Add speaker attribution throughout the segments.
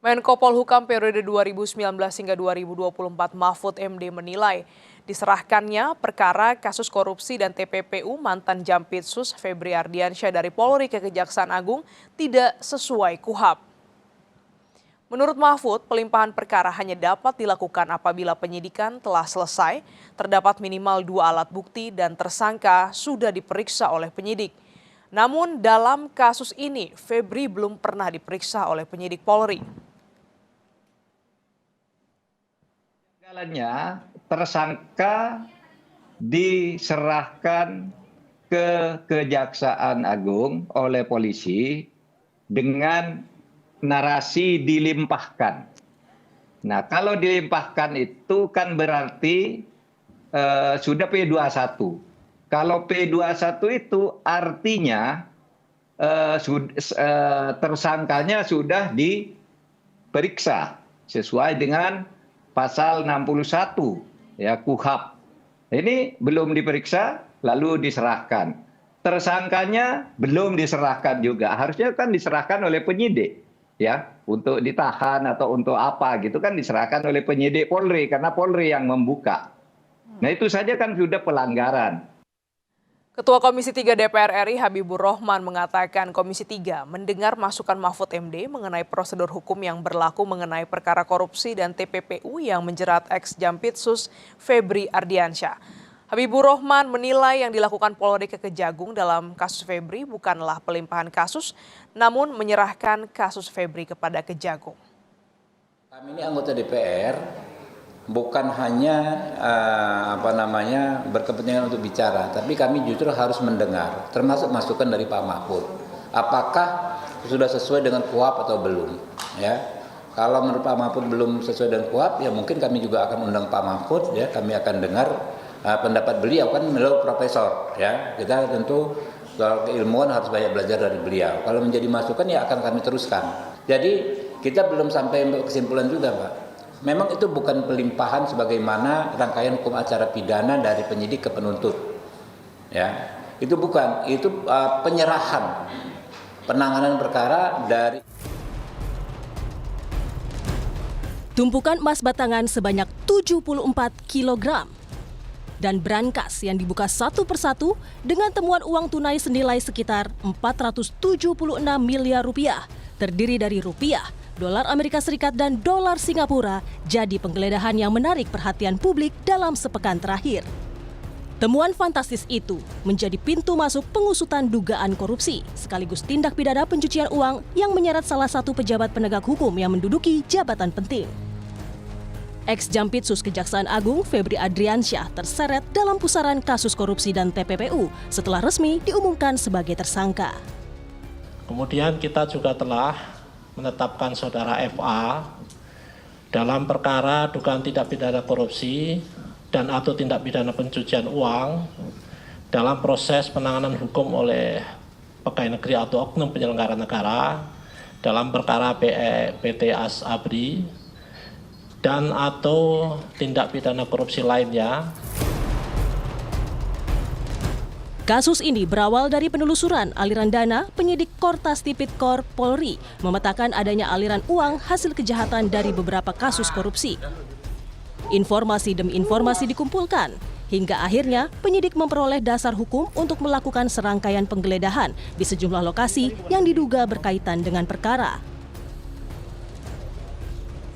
Speaker 1: Menko Polhukam periode 2019 hingga 2024 Mahfud MD menilai diserahkannya perkara kasus korupsi dan TPPU mantan Jampitsus Febri Ardiansyah dari Polri ke Kejaksaan Agung tidak sesuai KUHP. Menurut Mahfud, pelimpahan perkara hanya dapat dilakukan apabila penyidikan telah selesai, terdapat minimal 2 alat bukti dan tersangka sudah diperiksa oleh penyidik. Namun dalam kasus ini, Febri belum pernah diperiksa oleh penyidik Polri.
Speaker 2: Segalanya tersangka diserahkan ke Kejaksaan Agung oleh polisi dengan narasi dilimpahkan. Nah, kalau dilimpahkan itu kan berarti sudah P21. Kalau P21 itu artinya tersangkanya sudah diperiksa sesuai dengan pasal 61 ya KUHP. Ini belum diperiksa lalu diserahkan. Tersangkanya belum diserahkan juga. Harusnya kan diserahkan oleh penyidik ya, untuk ditahan atau untuk apa gitu kan diserahkan oleh penyidik Polri karena Polri yang membuka. Nah, itu saja kan sudah pelanggaran.
Speaker 1: Ketua Komisi 3 DPR RI Habibur Rohman mengatakan Komisi 3 mendengar masukan Mahfud MD mengenai prosedur hukum yang berlaku mengenai perkara korupsi dan TPPU yang menjerat ex-Jampitsus Febri Ardiansyah. Habibur Rohman menilai yang dilakukan Polri ke Kejagung dalam kasus Febri bukanlah pelimpahan kasus, namun menyerahkan kasus Febri kepada Kejagung.
Speaker 3: Kami ini anggota DPR bukan hanya berkepentingan untuk bicara, tapi kami justru harus mendengar, termasuk masukan dari Pak Mahfud. Apakah sudah sesuai dengan KUHP atau belum? Ya, kalau menurut Pak Mahfud belum sesuai dengan KUHP, ya mungkin kami juga akan undang Pak Mahfud. Ya, kami akan dengar pendapat beliau, kan beliau profesor. Ya, kita tentu kalau keilmuan harus banyak belajar dari beliau. Kalau menjadi masukan ya akan kami teruskan. Jadi kita belum sampai kesimpulan juga, Pak. Memang itu bukan pelimpahan sebagaimana rangkaian hukum acara pidana dari penyidik ke penuntut. Ya, itu bukan, itu penyerahan penanganan perkara dari.
Speaker 4: Tumpukan emas batangan sebanyak 74 kg dan brankas yang dibuka satu persatu dengan temuan uang tunai senilai sekitar 476 miliar rupiah, terdiri dari rupiah, dolar Amerika Serikat dan dolar Singapura jadi penggeledahan yang menarik perhatian publik dalam sepekan terakhir. Temuan fantastis itu menjadi pintu masuk pengusutan dugaan korupsi sekaligus tindak pidana pencucian uang yang menyeret salah satu pejabat penegak hukum yang menduduki jabatan penting. Ex-Jampitsus Kejaksaan Agung Febri Ardiansyah terseret dalam pusaran kasus korupsi dan TPPU setelah resmi diumumkan sebagai tersangka.
Speaker 5: Kemudian kita juga telah menetapkan saudara FA dalam perkara dugaan tindak pidana korupsi dan atau tindak pidana pencucian uang dalam proses penanganan hukum oleh pegawai negeri atau oknum penyelenggara negara dalam perkara PT Asabri dan atau tindak pidana korupsi lainnya.
Speaker 4: Kasus ini berawal dari penelusuran aliran dana penyidik Kortas Tipikor Polri memetakan adanya aliran uang hasil kejahatan dari beberapa kasus korupsi. Informasi demi informasi dikumpulkan, hingga akhirnya penyidik memperoleh dasar hukum untuk melakukan serangkaian penggeledahan di sejumlah lokasi yang diduga berkaitan dengan perkara.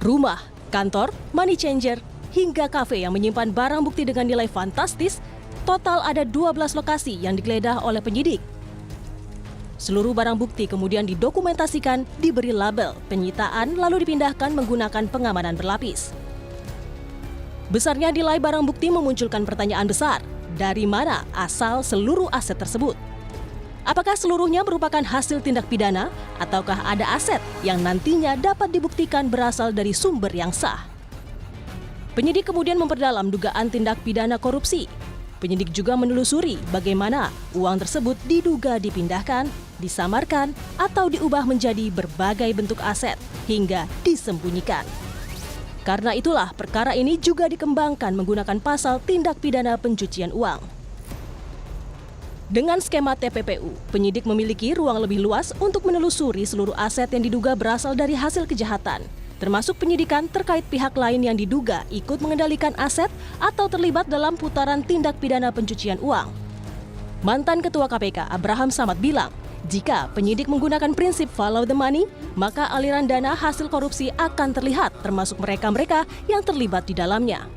Speaker 4: Rumah, kantor, money changer, hingga kafe yang menyimpan barang bukti dengan nilai fantastis. Total ada 12 lokasi yang digeledah oleh penyidik. Seluruh barang bukti kemudian didokumentasikan, diberi label penyitaan lalu dipindahkan menggunakan pengamanan berlapis. Besarnya nilai barang bukti memunculkan pertanyaan besar, dari mana asal seluruh aset tersebut? Apakah seluruhnya merupakan hasil tindak pidana ataukah ada aset yang nantinya dapat dibuktikan berasal dari sumber yang sah? Penyidik kemudian memperdalam dugaan tindak pidana korupsi. Penyidik juga menelusuri bagaimana uang tersebut diduga dipindahkan, disamarkan, atau diubah menjadi berbagai bentuk aset hingga disembunyikan. Karena itulah perkara ini juga dikembangkan menggunakan pasal tindak pidana pencucian uang. Dengan skema TPPU, penyidik memiliki ruang lebih luas untuk menelusuri seluruh aset yang diduga berasal dari hasil kejahatan. termasuk penyidikan terkait pihak lain yang diduga ikut mengendalikan aset atau terlibat dalam putaran tindak pidana pencucian uang. Mantan Ketua KPK Abraham Samad bilang, jika penyidik menggunakan prinsip follow the money, maka aliran dana hasil korupsi akan terlihat, termasuk mereka-mereka yang terlibat di dalamnya.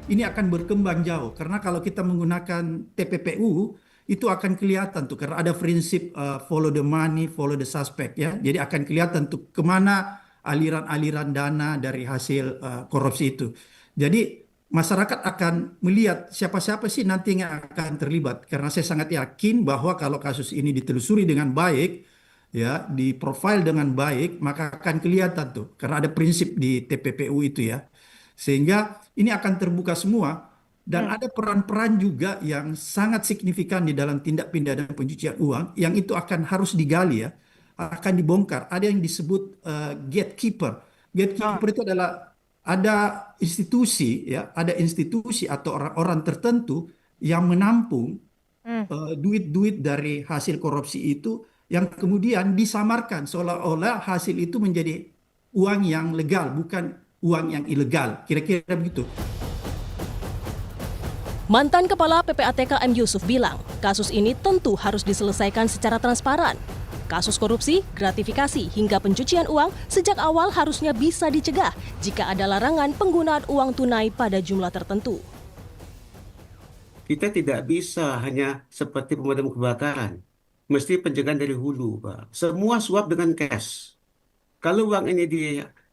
Speaker 6: Ini akan berkembang jauh, karena kalau kita menggunakan TPPU, itu akan kelihatan tuh, karena ada prinsip follow the money, follow the suspect ya. Jadi akan kelihatan tuh kemana aliran-aliran dana dari hasil korupsi itu. Jadi masyarakat akan melihat siapa-siapa sih nanti yang akan terlibat. Karena saya sangat yakin bahwa kalau kasus ini ditelusuri dengan baik, ya, diprofil dengan baik, maka akan kelihatan tuh. Karena ada prinsip di TPPU itu ya. Sehingga ini akan terbuka semua. Dan ada peran-peran juga yang sangat signifikan di dalam tindak pidana pencucian uang yang itu akan harus digali ya, akan dibongkar. Ada yang disebut gatekeeper. Gatekeeper itu adalah ada institusi ya, ada institusi atau orang-orang tertentu yang menampung duit-duit dari hasil korupsi itu yang kemudian disamarkan seolah-olah hasil itu menjadi uang yang legal, bukan uang yang ilegal. Kira-kira begitu.
Speaker 4: Mantan Kepala PPATK M. Yusuf bilang, kasus ini tentu harus diselesaikan secara transparan. Kasus korupsi, gratifikasi, hingga pencucian uang sejak awal harusnya bisa dicegah jika ada larangan penggunaan uang tunai pada jumlah tertentu.
Speaker 7: Kita tidak bisa hanya seperti pemadam kebakaran. Mesti pencegahan dari hulu, Pak. Semua suap dengan cash. Kalau uang ini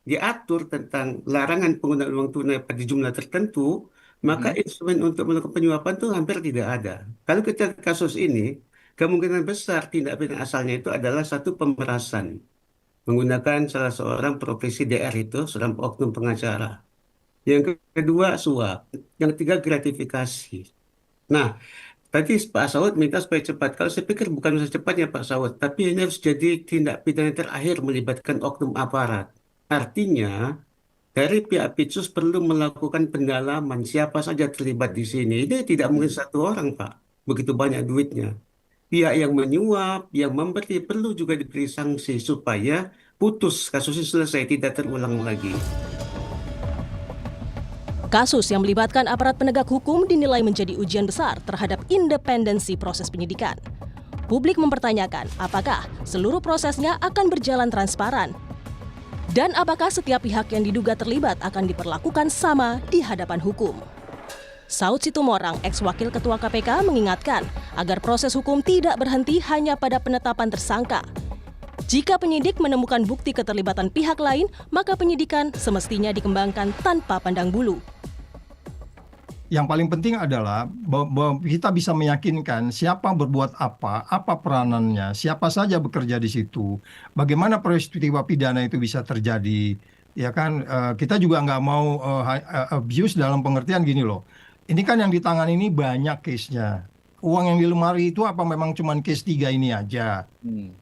Speaker 7: diatur tentang larangan penggunaan uang tunai pada jumlah tertentu, maka instrumen untuk melakukan penyuapan itu hampir tidak ada. Kalau kita kasus ini, kemungkinan besar tindak pidana asalnya itu adalah satu pemerasan. Menggunakan salah seorang profesi DR itu, seorang oknum pengacara. Yang kedua, suap. Yang ketiga, gratifikasi. Nah, tadi Pak Saud minta supaya cepat. Kalau saya pikir bukan masa cepatnya Pak Saud, tapi ini harus jadi tindak pidana terakhir melibatkan oknum aparat. Artinya, dari pihak Pitsus perlu melakukan pendalaman siapa saja terlibat di sini. Ini tidak mungkin satu orang, Pak. Begitu banyak duitnya. Pihak yang menyuap, yang memberi perlu juga diberi sanksi supaya putus kasusnya selesai, tidak terulang lagi.
Speaker 4: Kasus yang melibatkan aparat penegak hukum dinilai menjadi ujian besar terhadap independensi proses penyidikan. Publik mempertanyakan apakah seluruh prosesnya akan berjalan transparan. Dan apakah setiap pihak yang diduga terlibat akan diperlakukan sama di hadapan hukum? Saud Situmorang, ex-wakil Ketua KPK, mengingatkan agar proses hukum tidak berhenti hanya pada penetapan tersangka. Jika penyidik menemukan bukti keterlibatan pihak lain, maka penyidikan semestinya dikembangkan tanpa pandang bulu.
Speaker 8: Yang paling penting adalah bahwa kita bisa meyakinkan siapa berbuat apa peranannya, siapa saja bekerja di situ, bagaimana peristiwa pidana itu bisa terjadi. Ya kan, kita juga nggak mau abuse dalam pengertian gini loh. Ini kan yang ditangani ini banyak case-nya. Uang yang di lemari itu apa memang cuma case 3 ini aja?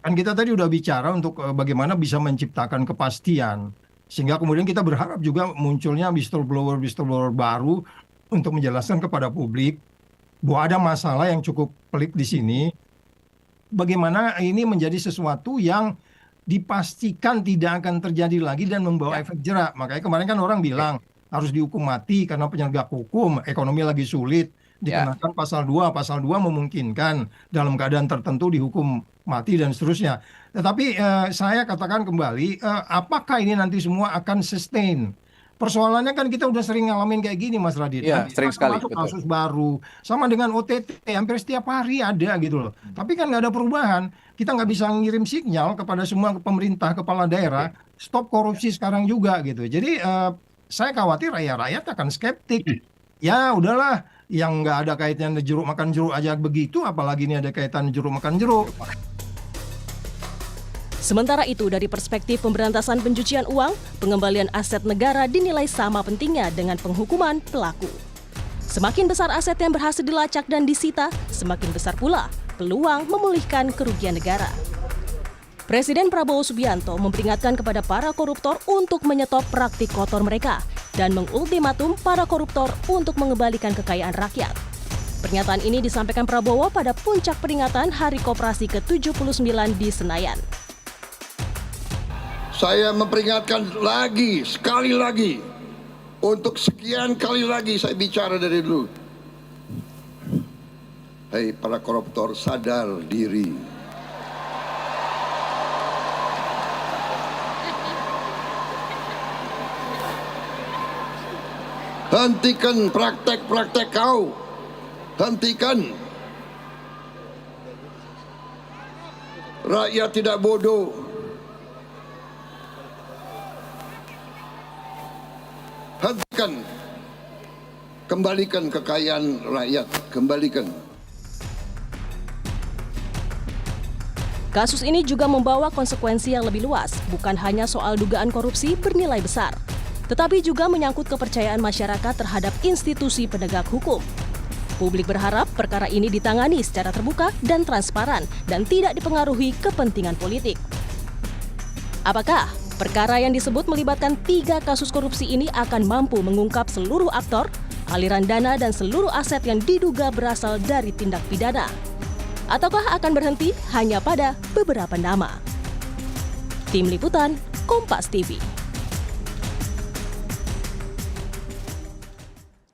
Speaker 8: Kan kita tadi udah bicara untuk bagaimana bisa menciptakan kepastian. Sehingga kemudian kita berharap juga munculnya whistleblower baru untuk menjelaskan kepada publik bahwa ada masalah yang cukup pelik di sini. Bagaimana ini menjadi sesuatu yang dipastikan tidak akan terjadi lagi dan membawa efek jerak. Makanya kemarin kan orang bilang harus dihukum mati karena penegak hukum, ekonomi lagi sulit, dikenakan pasal 2 memungkinkan dalam keadaan tertentu dihukum mati dan seterusnya. Tetapi saya katakan kembali, apakah ini nanti semua akan sustain? Persoalannya kan kita udah sering ngalamin kayak gini Mas Radit.
Speaker 9: Iya, sering sekali.
Speaker 8: Masuk kasus baru. Sama dengan OTT, hampir setiap hari ada gitu loh. Tapi kan nggak ada perubahan. Kita nggak bisa ngirim sinyal kepada semua pemerintah, kepala daerah, stop korupsi sekarang juga gitu. Jadi saya khawatir rakyat akan skeptik. Ya udahlah, yang nggak ada kaitannya jeruk makan jeruk aja begitu, apalagi ini ada kaitan jeruk makan jeruk.
Speaker 4: Sementara itu, dari perspektif pemberantasan pencucian uang, pengembalian aset negara dinilai sama pentingnya dengan penghukuman pelaku. Semakin besar aset yang berhasil dilacak dan disita, semakin besar pula peluang memulihkan kerugian negara. Presiden Prabowo Subianto memperingatkan kepada para koruptor untuk menyetop praktik kotor mereka dan mengultimatum para koruptor untuk mengembalikan kekayaan rakyat. Pernyataan ini disampaikan Prabowo pada puncak peringatan Hari Koperasi ke-79 di Senayan.
Speaker 9: Saya memperingatkan lagi, sekali lagi, untuk sekian kali lagi saya bicara dari dulu. Hei para koruptor, sadar diri. Hentikan praktek-praktek kau. Hentikan. Rakyat tidak bodoh. Hentikan. Kembalikan kekayaan rakyat. Kembalikan.
Speaker 4: Kasus ini juga membawa konsekuensi yang lebih luas, bukan hanya soal dugaan korupsi bernilai besar, tetapi juga menyangkut kepercayaan masyarakat terhadap institusi penegak hukum. Publik berharap perkara ini ditangani secara terbuka dan transparan dan tidak dipengaruhi kepentingan politik. Apakah perkara yang disebut melibatkan 3 kasus korupsi ini akan mampu mengungkap seluruh aktor, aliran dana dan seluruh aset yang diduga berasal dari tindak pidana? Ataukah akan berhenti hanya pada beberapa nama? Tim Liputan, Kompas TV.